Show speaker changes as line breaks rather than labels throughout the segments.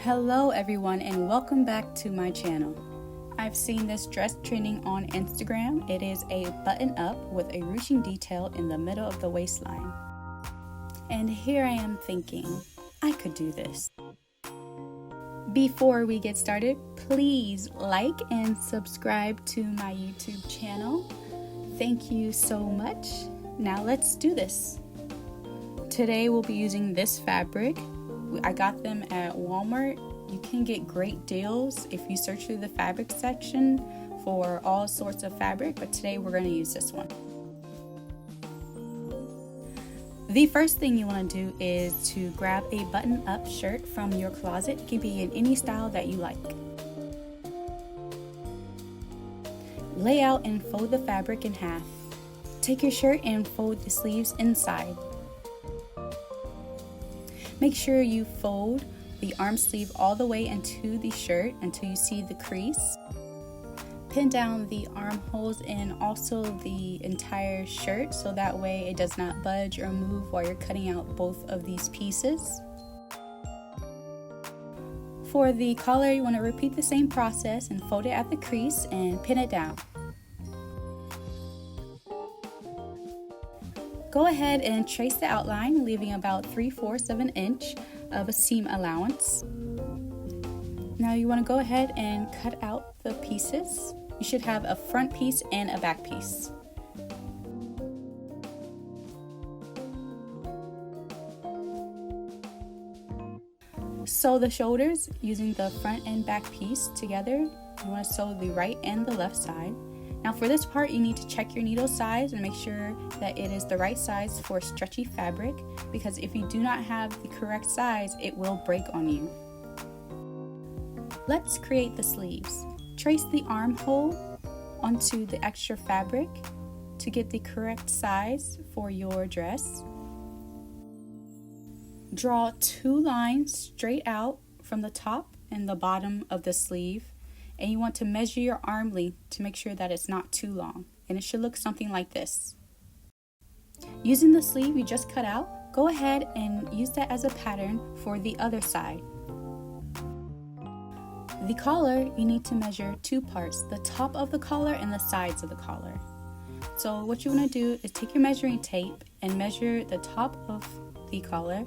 Hello everyone and welcome back to my channel. I've seen this dress trending on Instagram. It is a button up with a ruching detail in the middle of the waistline. And here I am thinking, I could do this. Before we get started, please like and subscribe to my YouTube channel. Thank you so much. Now let's do this. Today we'll be using this fabric. I got them at Walmart. You can get great deals if you search through the fabric section for all sorts of fabric, but today we're going to use this one. The first thing you want to do is to grab a button-up shirt from your closet. It can be in any style that you like. Lay out and fold the fabric in half. Take your shirt and fold the sleeves inside. Make sure you fold the arm sleeve all the way into the shirt until you see the crease. Pin down the armholes and also the entire shirt so that way it does not budge or move while you're cutting out both of these pieces. For the collar, you want to repeat the same process and fold it at the crease and pin it down. Go ahead and trace the outline, leaving about 3/4 of an inch of a seam allowance. Now you want to go ahead and cut out the pieces. You should have a front piece and a back piece. Sew the shoulders using the front and back piece together. You want to sew the right and the left side. Now for this part, you need to check your needle size and make sure that it is the right size for stretchy fabric, because if you do not have the correct size, it will break on you. Let's create the sleeves. Trace the armhole onto the extra fabric to get the correct size for your dress. Draw 2 lines straight out from the top and the bottom of the sleeve. And you want to measure your arm length to make sure that it's not too long, and it should look something like this. Using the sleeve you just cut out, go ahead and use that as a pattern for the other side. The collar, you need to measure 2 parts, the top of the collar and the sides of the collar. So what you want to do is take your measuring tape and measure the top of the collar,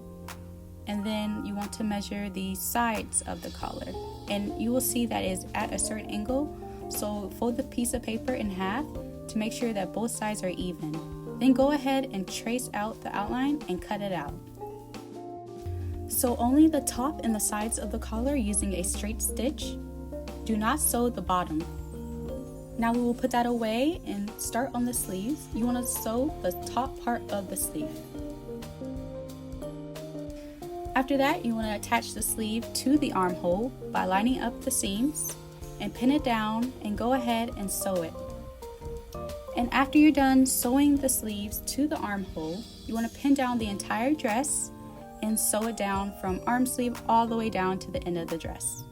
and then you want to measure the sides of the collar, and you will see that is at a certain angle. So fold the piece of paper in half to make sure that both sides are even. Then go ahead and trace out the outline and cut it out. Sew only the top and the sides of the collar using a straight stitch. Do not sew the bottom. Now we will put that away and start on the sleeves. You want to sew the top part of the sleeve. After that, you want to attach the sleeve to the armhole by lining up the seams and pin it down and go ahead and sew it. And after you're done sewing the sleeves to the armhole, you want to pin down the entire dress and sew it down from arm sleeve all the way down to the end of the dress.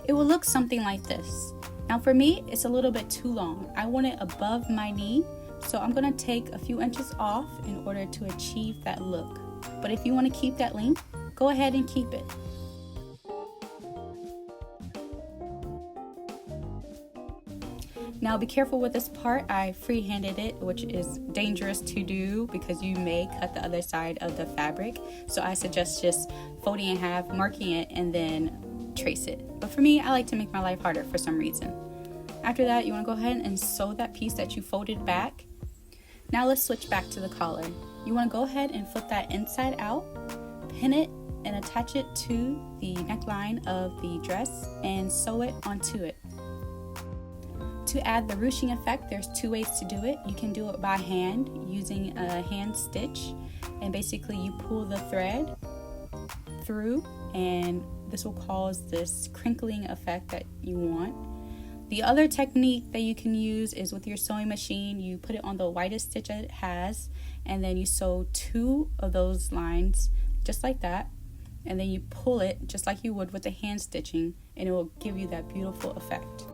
It will look something like this. Now for me, it's a little bit too long. I want it above my knee. So I'm going to take a few inches off in order to achieve that look. But if you want to keep that length, go ahead and keep it. Now be careful with this part. I free-handed it, which is dangerous to do because you may cut the other side of the fabric. So I suggest just folding in half, marking it, and then trace it. But for me, I like to make my life harder for some reason. After that, you want to go ahead and sew that piece that you folded back. Now let's switch back to the collar. You want to go ahead and flip that inside out, pin it and attach it to the neckline of the dress and sew it onto it. To add the ruching effect, there's 2 ways to do it. You can do it by hand using a hand stitch, and basically you pull the thread through and this will cause this crinkling effect that you want. The other technique that you can use is with your sewing machine. You put it on the widest stitch that it has, and then you sew 2 of those lines just like that, and then you pull it just like you would with the hand stitching, and it will give you that beautiful effect.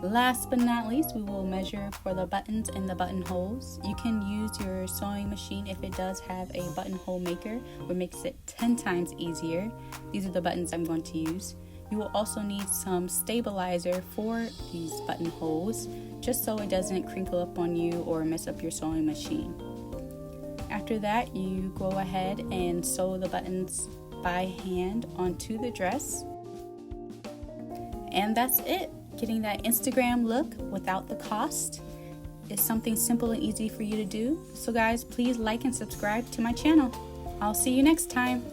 Last but not least, we will measure for the buttons and the buttonholes. You can use your sewing machine if it does have a buttonhole maker, which makes it 10 times easier. These are the buttons I'm going to use. You will also need some stabilizer for these buttonholes, just so it doesn't crinkle up on you or mess up your sewing machine. After that, you go ahead and sew the buttons by hand onto the dress. And that's it. Getting that Instagram look without the cost is something simple and easy for you to do. So guys, please like and subscribe to my channel. I'll see you next time.